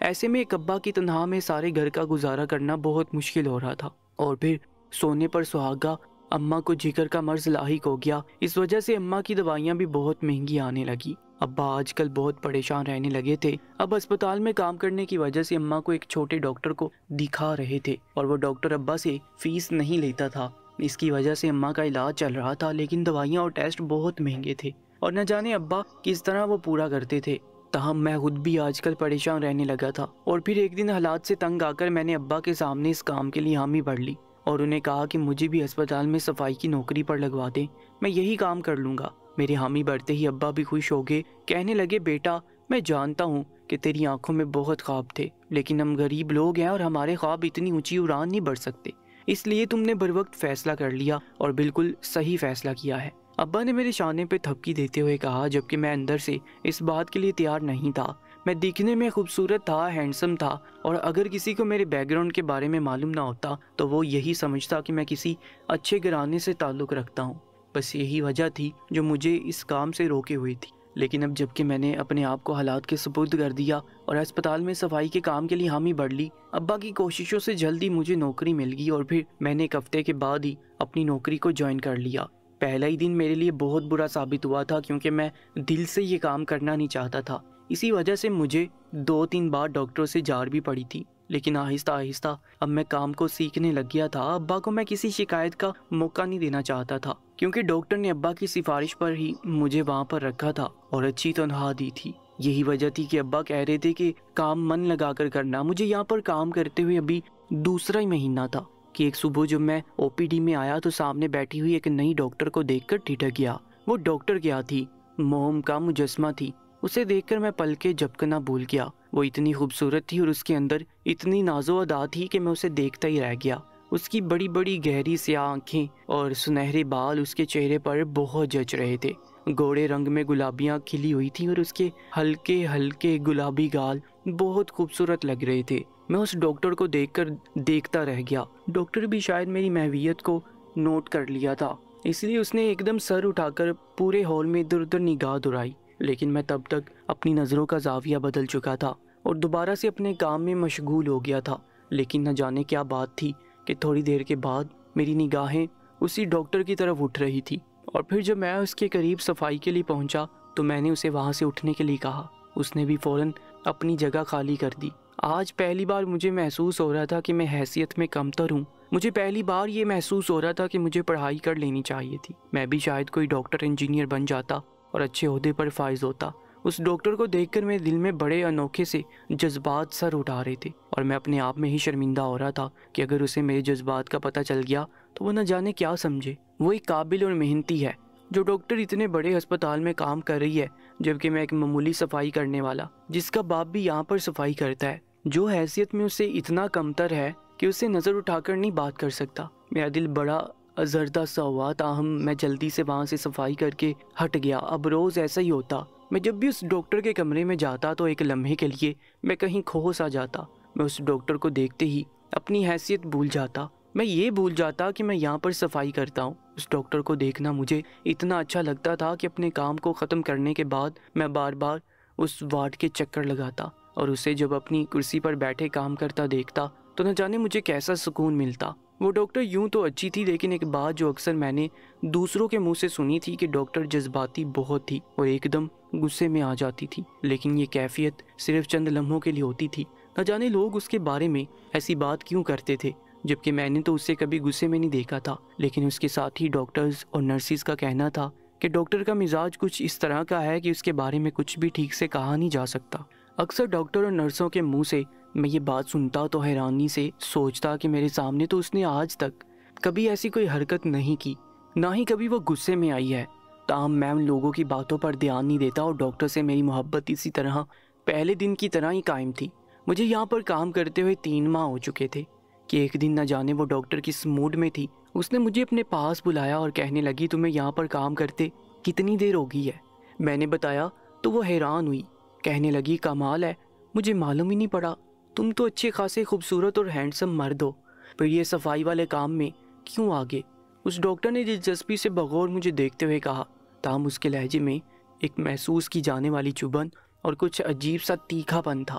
ایسے میں ایک ابا کی تنہا میں سارے گھر کا گزارا کرنا بہت مشکل ہو رہا تھا، اور پھر سونے پر سہاگا اماں کو جگر کا مرض لاحق ہو گیا۔ اس وجہ سے اماں کی دوائیاں بھی بہت مہنگی آنے لگی۔ ابا آج کل بہت پریشان رہنے لگے تھے۔ اب اسپتال میں کام کرنے کی وجہ سے اماں کو ایک چھوٹے ڈاکٹر کو دکھا رہے تھے، اور وہ ڈاکٹر ابا سے فیس نہیں لیتا تھا۔ اس کی وجہ سے اماں کا علاج چل رہا تھا، لیکن دوائیاں اور ٹیسٹ بہت مہنگے تھے، اور نہ جانے ابا کس طرح وہ پورا کرتے تھے۔ تاہم میں خود بھی آج کل پریشان رہنے لگا تھا، اور پھر ایک دن حالات سے تنگ آ کر میں نے ابا کے سامنے اس کام کے لیے حامی بھر لی، اور انہیں کہا کہ مجھے بھی اسپتال میں صفائی کی نوکری پر لگوا دیں، میں یہی کام کر لوں گا۔ میرے حامی بھرتے ہی ابا بھی خوش ہو گئے، کہنے لگے بیٹا میں جانتا ہوں کہ تیری آنکھوں میں بہت خواب تھے، لیکن ہم غریب لوگ ہیں اور ہمارے خواب اتنی اونچی اڑان نہیں بڑھ سکتے، اس لیے تم نے بر وقت فیصلہ کر لیا اور بالکل صحیح فیصلہ کیا ہے۔ ابا نے میرے شانے پہ تھپکی دیتے ہوئے کہا، جبکہ میں اندر سے اس بات کے لیے تیار نہیں تھا۔ میں دکھنے میں خوبصورت تھا، ہینڈسم تھا، اور اگر کسی کو میرے بیک گراؤنڈ کے بارے میں معلوم نہ ہوتا تو وہ یہی سمجھتا کہ میں کسی اچھے گھرانے سے تعلق رکھتا ہوں۔ بس یہی وجہ تھی جو مجھے اس کام سے روکے ہوئی تھی۔ لیکن اب جب کہ میں نے اپنے آپ کو حالات کے سپرد کر دیا اور اسپتال میں صفائی کے کام کے لیے حامی بڑھ لی، ابا کی کوششوں سے جلدی مجھے نوکری مل گئی، اور پھر میں نے ایک ہفتے کے بعد ہی اپنی نوکری کو جوائن کر لیا۔ پہلا ہی دن میرے لیے بہت برا ثابت ہوا تھا، کیونکہ میں دل سے یہ کام کرنا نہیں چاہتا تھا۔ اسی وجہ سے مجھے 2-3 بار ڈاکٹروں سے جار بھی پڑی تھی، لیکن آہستہ آہستہ اب میں کام کو سیکھنے لگ گیا تھا۔ ابا کو میں کسی شکایت کا موقع نہیں دینا چاہتا تھا، کیونکہ ڈاکٹر نے ابا کی سفارش پر ہی مجھے وہاں پر رکھا تھا اور اچھی تنخواہ دی تھی۔ یہی وجہ تھی کہ ابا کہہ رہے تھے کہ کام من لگا کر کرنا۔ مجھے یہاں پر کام کرتے ہوئے ابھی دوسرا ہی مہینہ تھا کہ ایک صبح جب میں او پی ڈی میں آیا تو سامنے بیٹھی ہوئی ایک نئی ڈاکٹر کو دیکھ کر ٹھٹک گیا۔ وہ ڈاکٹر کیا تھی؟ موم کا مجسمہ تھی۔ اسے دیکھ کر میں پلکیں جھپکنا بھول گیا۔ وہ اتنی خوبصورت تھی اور اس کے اندر اتنی ناز و ادا تھی کہ میں اسے دیکھتا ہی رہ گیا۔ اس کی بڑی بڑی گہری سیاہ آنکھیں اور سنہرے بال اس کے چہرے پر بہت جچ رہے تھے۔ گوڑے رنگ میں گلابیاں کھلی ہوئی تھیں اور اس کے ہلکے ہلکے گلابی گال بہت خوبصورت لگ رہے تھے۔ میں اس ڈاکٹر کو دیکھ کر دیکھتا رہ گیا۔ ڈاکٹر بھی شاید میری محویت کو نوٹ کر لیا تھا، اس لیے اس نے ایک دم سر اٹھا کر پورے ہال میں ادھر ادھر نگاہ دوڑائی، لیکن میں تب تک اپنی نظروں کا زاویہ بدل چکا تھا اور دوبارہ سے اپنے کام میں مشغول ہو گیا تھا۔ لیکن نہ جانے کیا بات تھی کہ تھوڑی دیر کے بعد میری نگاہیں اسی ڈاکٹر کی طرف اٹھ رہی تھی، اور پھر جب میں اس کے قریب صفائی کے لیے پہنچا تو میں نے اسے وہاں سے اٹھنے کے لیے کہا۔ اس نے بھی فوراً اپنی جگہ خالی کر دی۔ آج پہلی بار مجھے محسوس ہو رہا تھا کہ میں حیثیت میں کمتر ہوں۔ مجھے پہلی بار یہ محسوس ہو رہا تھا کہ مجھے پڑھائی کر لینی چاہیے تھی، میں بھی شاید کوئی ڈاکٹر انجینئر بن جاتا اور اچھے عہدے پر فائز ہوتا۔ اس ڈاکٹر کو دیکھ کر میرے دل میں بڑے انوکھے سے جذبات سر اٹھا رہے تھے، اور میں اپنے آپ میں ہی شرمندہ ہو رہا تھا کہ اگر اسے میرے جذبات کا پتہ چل گیا تو وہ نہ جانے کیا سمجھے۔ وہ ایک قابل اور محنتی ہے جو ڈاکٹر اتنے بڑے ہسپتال میں کام کر رہی ہے، جبکہ میں ایک معمولی صفائی کرنے والا جس کا باپ بھی یہاں پر صفائی کرتا ہے، جو حیثیت میں اسے اتنا کمتر ہے کہ اسے نظر اٹھا کر نہیں بات کر سکتا۔ میرا دل بڑا ازردہ سا ہوا، تاہم میں جلدی سے وہاں سے صفائی کر کے ہٹ گیا۔ اب روز ایسا ہی ہوتا، میں جب بھی اس ڈاکٹر کے کمرے میں جاتا تو ایک لمحے کے لیے میں کہیں کھو سا جاتا۔ میں اس ڈاکٹر کو دیکھتے ہی اپنی حیثیت بھول جاتا، میں یہ بھول جاتا کہ میں یہاں پر صفائی کرتا ہوں۔ اس ڈاکٹر کو دیکھنا مجھے اتنا اچھا لگتا تھا کہ اپنے کام کو ختم کرنے کے بعد میں بار بار اس وارڈ کے چکر لگاتا، اور اسے جب اپنی کرسی پر بیٹھے کام کرتا دیکھتا تو نہ جانے مجھے کیسا سکون ملتا۔ وہ ڈاکٹر یوں تو اچھی تھی، لیکن ایک بات جو اکثر میں نے دوسروں کے منہ سے سنی تھی کہ ڈاکٹر جذباتی بہت تھی اور ایک دم غصے میں آ جاتی تھی، لیکن یہ کیفیت صرف چند لمحوں کے لیے ہوتی تھی۔ نہ جانے لوگ اس کے بارے میں ایسی بات کیوں کرتے تھے، جبکہ میں نے تو اسے کبھی غصے میں نہیں دیکھا تھا۔ لیکن اس کے ساتھ ہی ڈاکٹرز اور نرسز کا کہنا تھا کہ ڈاکٹر کا مزاج کچھ اس طرح کا ہے کہ اس کے بارے میں کچھ بھی ٹھیک سے کہا نہیں جا سکتا۔ اکثر ڈاکٹر اور نرسوں کے منہ سے میں یہ بات سنتا تو حیرانی سے سوچتا کہ میرے سامنے تو اس نے آج تک کبھی ایسی کوئی حرکت نہیں کی، نہ ہی کبھی وہ غصے میں آئی ہے۔ تاہم میں ان لوگوں کی باتوں پر دھیان نہیں دیتا، اور ڈاکٹر سے میری محبت اسی طرح پہلے دن کی طرح ہی قائم تھی۔ مجھے یہاں پر کام کرتے ہوئے 3 ماہ ہو چکے تھے کہ ایک دن نہ جانے وہ ڈاکٹر کس موڈ میں تھی، اس نے مجھے اپنے پاس بلایا اور کہنے لگی تمہیں یہاں پر کام کرتے کتنی دیر ہو گئی ہے؟ میں نے بتایا تو وہ حیران ہوئی، کہنے لگی کمال ہے، مجھے معلوم ہی نہیں پڑا، تم تو اچھے خاصے خوبصورت اور ہینڈسم مرد ہو، پھر یہ صفائی والے کام میں کیوں آگے؟ اس ڈاکٹر نے دلچسپی سے بغور مجھے دیکھتے ہوئے کہا، تاہم اس کے لہجے میں ایک محسوس کی جانے والی چبھن اور کچھ عجیب سا تیکھا پن تھا۔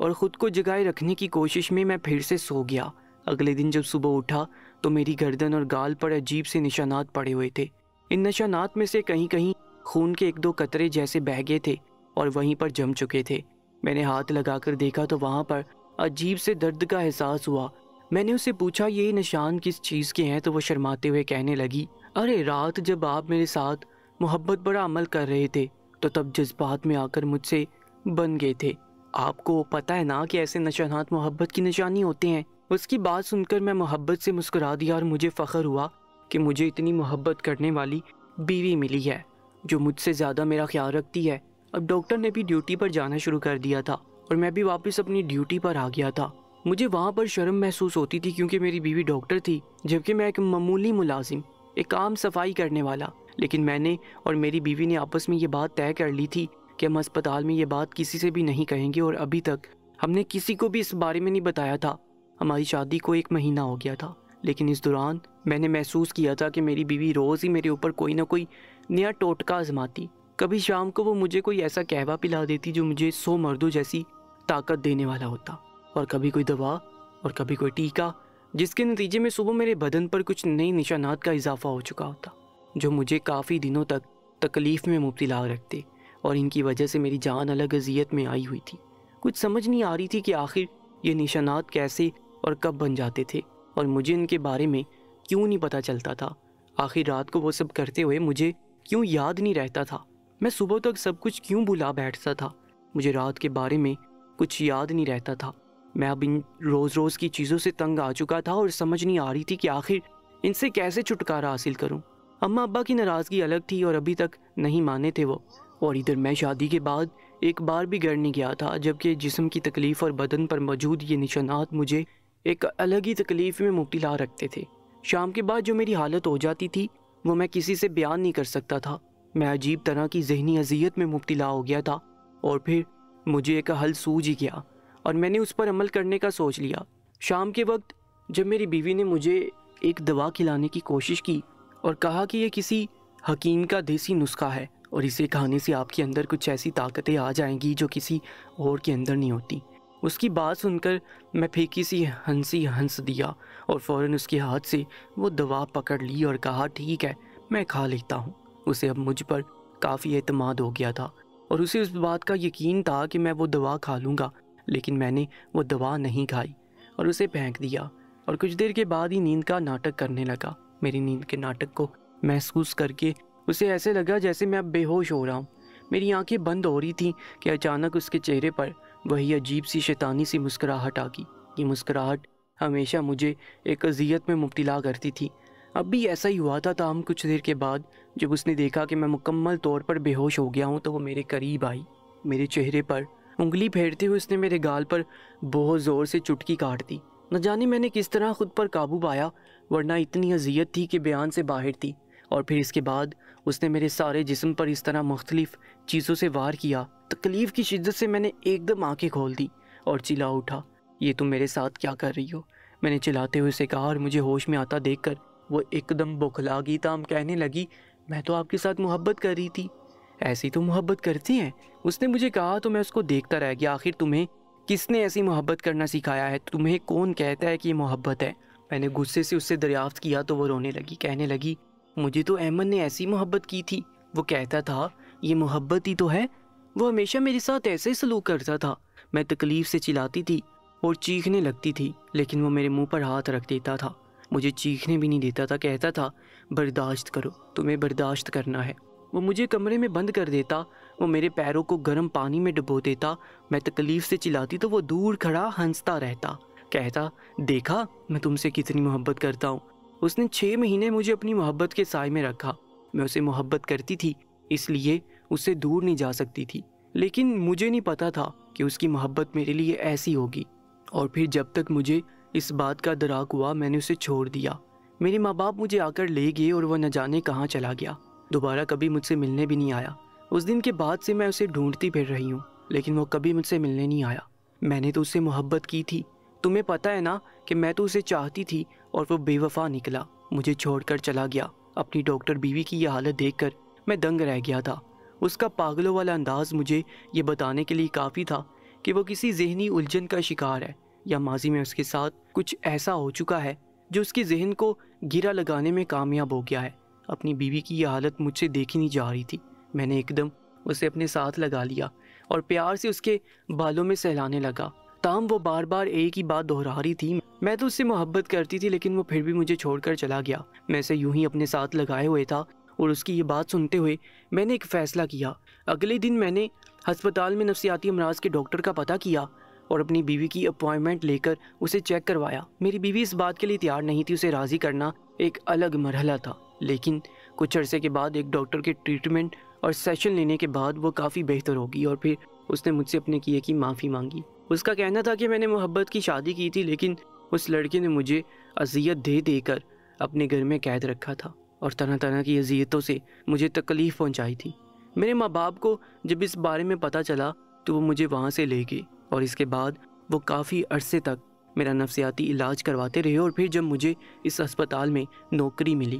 اور خود کو جگائے رکھنے کی کوشش میں پھر سے سو گیا۔ اگلے دن جب صبح اٹھا تو میری گردن اور گال پر عجیب سے نشانات پڑے ہوئے تھے۔ ان نشانات میں سے کہیں کہیں خون کے 1-2 قطرے جیسے بہہ گئے تھے اور وہیں پر جم چکے تھے۔ میں نے ہاتھ لگا کر دیکھا تو وہاں پر عجیب سے درد کا احساس ہوا۔ میں نے اسے پوچھا یہ نشان کس چیز کے ہیں تو وہ شرماتے ہوئے کہنے لگی، ارے رات جب آپ میرے ساتھ محبت پر عمل کر رہے تھے تو تب جذبات میں آ کر مجھ سے بن گئے تھے۔ آپ کو پتہ ہے نا کہ ایسے نشانات محبت کی نشانی ہوتے ہیں۔ اس کی بات سن کر میں محبت سے مسکرا دیا اور مجھے فخر ہوا کہ مجھے اتنی محبت کرنے والی بیوی ملی ہے جو مجھ سے زیادہ میرا خیال رکھتی ہے۔ اب ڈاکٹر نے بھی ڈیوٹی پر جانا شروع کر دیا تھا اور میں بھی واپس اپنی ڈیوٹی پر آ گیا تھا۔ مجھے وہاں پر شرم محسوس ہوتی تھی کیونکہ میری بیوی ڈاکٹر تھی جبکہ میں ایک معمولی ملازم، ایک عام صفائی کرنے والا۔ لیکن میں نے اور میری بیوی نے آپس میں یہ بات طے کر لی تھی کہ ہم اسپتال میں یہ بات کسی سے بھی نہیں کہیں گے، اور ابھی تک ہم نے کسی کو بھی اس بارے میں نہیں بتایا تھا۔ ہماری شادی کو 1 مہینہ ہو گیا تھا، لیکن اس دوران میں نے محسوس کیا تھا کہ میری بیوی روز ہی میرے اوپر کوئی نہ کوئی نیا ٹوٹکا آزماتی۔ کبھی شام کو وہ مجھے کوئی ایسا قہوہ پلا دیتی جو مجھے 100 مردوں جیسی طاقت دینے والا ہوتا، اور کبھی کوئی دوا اور کبھی کوئی ٹیکا، جس کے نتیجے میں صبح میرے بدن پر کچھ نئے نشانات کا اضافہ ہو چکا ہوتا جو مجھے کافی دنوں تک تکلیف میں مبتلا رکھتے، اور ان کی وجہ سے میری جان الگ اذیت میں آئی ہوئی تھی۔ کچھ سمجھ نہیں آ رہی تھی کہ آخر یہ نشانات کیسے اور کب بن جاتے تھے، اور مجھے ان کے بارے میں کیوں نہیں پتہ چلتا تھا۔ آخر رات کو وہ سب کرتے ہوئے مجھے کیوں یاد نہیں رہتا تھا، میں صبح تک سب کچھ کیوں بھلا بیٹھتا تھا، مجھے رات کے بارے میں کچھ یاد نہیں رہتا تھا۔ میں اب ان روز کی چیزوں سے تنگ آ چکا تھا اور سمجھ نہیں آ رہی تھی کہ آخر ان سے کیسے چھٹکارا حاصل کروں۔ اماں ابا کی ناراضگی الگ تھی اور ابھی تک نہیں مانے تھے وہ، اور ادھر میں شادی کے بعد ایک بار بھی گھر نہیں گیا تھا، جبکہ جسم کی تکلیف اور بدن پر موجود یہ نشانات مجھے ایک الگ ہی تکلیف میں مبتلا رکھتے تھے۔ شام کے بعد جو میری حالت ہو جاتی تھی وہ میں کسی سے بیان نہیں کر سکتا تھا۔ میں عجیب طرح کی ذہنی اذیت میں مبتلا ہو گیا تھا، اور پھر مجھے ایک حل سوجھ ہی گیا اور میں نے اس پر عمل کرنے کا سوچ لیا۔ شام کے وقت جب میری بیوی نے مجھے ایک دوا کھلانے کی کوشش کی اور کہا کہ یہ کسی حکیم کا دیسی نسخہ ہے اور اسے کھانے سے آپ کے اندر کچھ ایسی طاقتیں آ جائیں گی جو کسی اور کے اندر نہیں ہوتی، اس کی بات سن کر میں پھیکی سی ہنسی ہنس دیا اور فوراً اس کے ہاتھ سے وہ دوا پکڑ لی اور کہا ٹھیک ہے میں کھا لیتا ہوں۔ اسے اب مجھ پر کافی اعتماد ہو گیا تھا اور اسے اس بات کا یقین تھا کہ میں وہ دوا کھا لوں گا، لیکن میں نے وہ دوا نہیں کھائی اور اسے پھینک دیا، اور کچھ دیر کے بعد ہی نیند کا ناٹک کرنے لگا۔ میری نیند کے ناٹک کو محسوس کر کے اسے ایسے لگا جیسے میں اب بے ہوش ہو رہا ہوں۔ میری آنکھیں بند ہو رہی تھیں کہ اچانک اس کے چہرے پر وہی عجیب سی شیطانی سی مسکراہٹ آ گئی۔ یہ مسکراہٹ ہمیشہ مجھے ایک اذیت میں مبتلا کرتی تھی۔ اب بھی ایسا ہی ہوا تھا، تاہم کچھ دیر کے بعد جب اس نے دیکھا کہ میں مکمل طور پر بے ہوش ہو گیا ہوں تو وہ میرے قریب آئی۔ میرے چہرے پر انگلی پھیرتے ہوئے اس نے میرے گال پر بہت زور سے چٹکی کاٹ دی۔ نہ جانے میں نے کس طرح خود پر قابو پایا، ورنہ اتنی اذیت تھی کہ بیان سے باہر تھی۔ اور پھر اس کے بعد اس نے میرے سارے جسم پر اس طرح مختلف چیزوں سے وار کیا، تکلیف کی شدت سے میں نے ایک دم آنکھیں کھول دی اور چلا اٹھا، یہ تم میرے ساتھ کیا کر رہی ہو؟ میں نے چلاتے ہوئے اسے کہا، اور مجھے ہوش میں آتا دیکھ کر وہ ایک دم بوکھلا گئی تاہم کہنے لگی میں تو آپ کے ساتھ محبت کر رہی تھی۔ ایسی تو محبت کرتے ہیں، اس نے مجھے کہا تو میں اس کو دیکھتا رہ گیا۔ آخر تمہیں کس نے ایسی محبت کرنا سکھایا ہے؟ تمہیں کون کہتا ہے کہ یہ محبت ہے؟ میں نے غصے سے اس سے دریافت کیا تو وہ رونے لگی، کہنے لگی مجھے تو احمد نے ایسی محبت کی تھی، وہ کہتا تھا یہ محبت ہی تو ہے، وہ ہمیشہ میرے ساتھ ایسے سلوک کرتا تھا۔ میں تکلیف سے چلاتی تھی اور چیخنے لگتی تھی، لیکن وہ میرے منہ پر ہاتھ رکھ دیتا تھا، مجھے چیخنے بھی نہیں دیتا تھا، کہتا تھا برداشت کرو، تمہیں برداشت کرنا ہے۔ وہ مجھے کمرے میں بند کر دیتا، وہ میرے پیروں کو گرم پانی میں ڈبو دیتا، میں تکلیف سے چلاتی تو وہ دور کھڑا ہنستا رہتا، کہتا دیکھا میں تم سے کتنی محبت کرتا ہوں۔ اس نے 6 مہینے مجھے اپنی محبت کے سائے میں رکھا۔ میں اسے محبت کرتی تھی اس لیے اس سے دور نہیں جا سکتی تھی، لیکن مجھے نہیں پتا تھا کہ اس کی محبت میرے لیے ایسی ہوگی۔ اور پھر جب تک مجھے اس بات کا ادراک ہوا میں نے اسے چھوڑ دیا۔ میرے ماں باپ مجھے آ کر لے گئے اور وہ نہ جانے کہاں چلا گیا، دوبارہ کبھی مجھ سے ملنے بھی نہیں آیا۔ اس دن کے بعد سے میں اسے ڈھونڈتی پھر رہی ہوں، لیکن وہ کبھی مجھ سے ملنے نہیں آیا۔ میں نے تو اس سے محبت کی تھی، تمہیں پتہ ہے نا کہ میں تو اسے چاہتی تھی، اور وہ بے وفا نکلا، مجھے چھوڑ کر چلا گیا۔ اپنی ڈاکٹر بیوی کی یہ حالت دیکھ کر میں دنگ رہ گیا تھا۔ اس کا پاگلوں والا انداز مجھے یہ بتانے کے لیے کافی تھا کہ وہ کسی ذہنی الجھن کا شکار ہے یا ماضی میں اس کے ساتھ کچھ ایسا ہو چکا ہے جو اس کے ذہن کو گرا لگانے میں کامیاب ہو گیا ہے۔ اپنی بیوی کی یہ حالت مجھ سے دیکھی نہیں جا رہی تھی۔ میں نے ایک دم اسے اپنے ساتھ لگا لیا اور پیار سے اس کے بالوں میں سہلانے لگا۔ تاہم وہ بار بار ایک ہی بات دہرا رہی تھی۔ میں تو اس سے محبت کرتی تھی لیکن وہ پھر بھی مجھے چھوڑ کر چلا گیا۔ میں اسے یوں ہی اپنے ساتھ لگائے ہوئے تھا اور اس کی یہ بات سنتے ہوئے میں نے ایک فیصلہ کیا۔ اگلے دن میں نے ہسپتال میں نفسیاتی امراض کے ڈاکٹر کا پتہ کیا اور اپنی بیوی کی اپوائنٹمنٹ لے کر اسے چیک کروایا۔ میری بیوی اس بات کے لیے تیار نہیں تھی، اسے راضی کرنا ایک الگ مرحلہ تھا، لیکن کچھ عرصے کے بعد ایک ڈاکٹر کے ٹریٹمنٹ اور سیشن لینے کے بعد وہ کافی بہتر ہو گئی اور پھر اس نے مجھ سے اپنے کیے کی معافی مانگی۔ اس کا کہنا تھا کہ میں نے محبت کی شادی کی تھی لیکن اس لڑکے نے مجھے اذیت دے دے کر اپنے گھر میں قید رکھا تھا اور طرح طرح کی اذیتوں سے مجھے تکلیف پہنچائی تھی۔ میرے ماں باپ کو جب اس بارے میں پتہ چلا تو وہ مجھے وہاں سے لے گئے اور اس کے بعد وہ کافی عرصے تک میرا نفسیاتی علاج کرواتے رہے، اور پھر جب مجھے اس ہسپتال میں نوکری ملی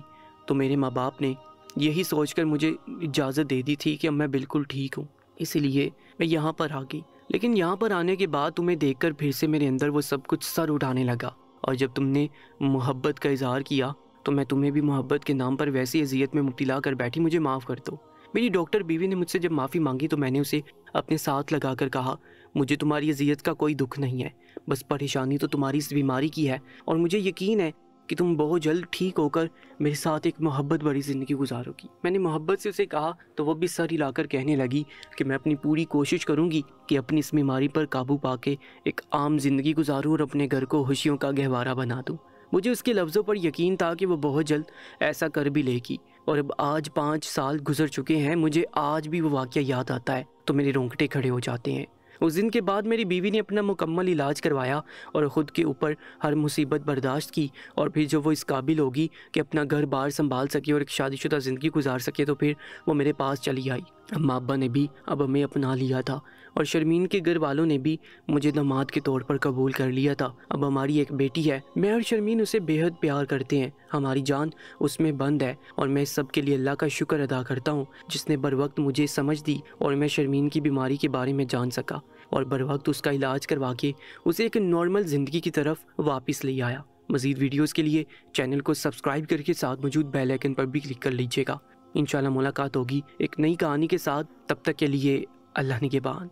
تو میرے ماں باپ نے یہی سوچ کر مجھے اجازت دے دی تھی کہ اب میں بالکل ٹھیک ہوں، اسی لیے میں یہاں پر آ گئی۔ لیکن یہاں پر آنے کے بعد تمہیں دیکھ کر پھر سے میرے اندر وہ سب کچھ سر اٹھانے لگا، اور جب تم نے محبت کا اظہار کیا تو میں تمہیں بھی محبت کے نام پر ویسی اذیت میں مبتلا کر بیٹھی۔ مجھے معاف کر دو۔ میری ڈاکٹر بیوی نے مجھ سے جب معافی مانگی تو میں نے اسے اپنے ساتھ لگا کر کہا، مجھے تمہاری اذیت کا کوئی دکھ نہیں ہے، بس پریشانی تو تمہاری اس بیماری کی ہے، اور مجھے یقین ہے کہ تم بہت جلد ٹھیک ہو کر میرے ساتھ ایک محبت بھری زندگی گزارو گی۔ میں نے محبت سے اسے کہا تو وہ بھی سر ہلا کر کہنے لگی کہ میں اپنی پوری کوشش کروں گی کہ اپنی اس بیماری پر قابو پا کے ایک عام زندگی گزاروں اور اپنے گھر کو خوشیوں کا گہوارہ بنا دوں۔ مجھے اس کے لفظوں پر یقین تھا کہ وہ بہت جلد ایسا کر بھی لے گی، اور اب آج 5 سال گزر چکے ہیں، مجھے آج بھی وہ واقعہ یاد آتا ہے تو میرے رونگٹے کھڑے ہو جاتے ہیں۔ اس دن کے بعد میری بیوی نے اپنا مکمل علاج کروایا اور خود کے اوپر ہر مصیبت برداشت کی، اور پھر جب وہ اس قابل ہوگی کہ اپنا گھر بار سنبھال سکے اور ایک شادی شدہ زندگی گزار سکے تو پھر وہ میرے پاس چلی آئی۔ اماں ابا نے بھی اب ہمیں اپنا لیا تھا اور شرمین کے گھر والوں نے بھی مجھے داماد کے طور پر قبول کر لیا تھا۔ اب ہماری ایک بیٹی ہے، میں اور شرمین اسے بے حد پیار کرتے ہیں، ہماری جان اس میں بند ہے، اور میں اس سب کے لیے اللہ کا شکر ادا کرتا ہوں جس نے بر وقت مجھے سمجھ دی اور میں شرمین کی بیماری کے بارے میں جان سکا اور بر وقت اس کا علاج کروا کے اسے ایک نارمل زندگی کی طرف واپس لے آیا۔ مزید ویڈیوز کے لیے چینل کو سبسکرائب کر کے ساتھ موجود بیل آئیکن پر بھی کلک کر لیجیے گا۔ انشاءاللہ ملاقات ہوگی ایک نئی کہانی کے ساتھ، تب تک کے لیے اللہ نگہبان۔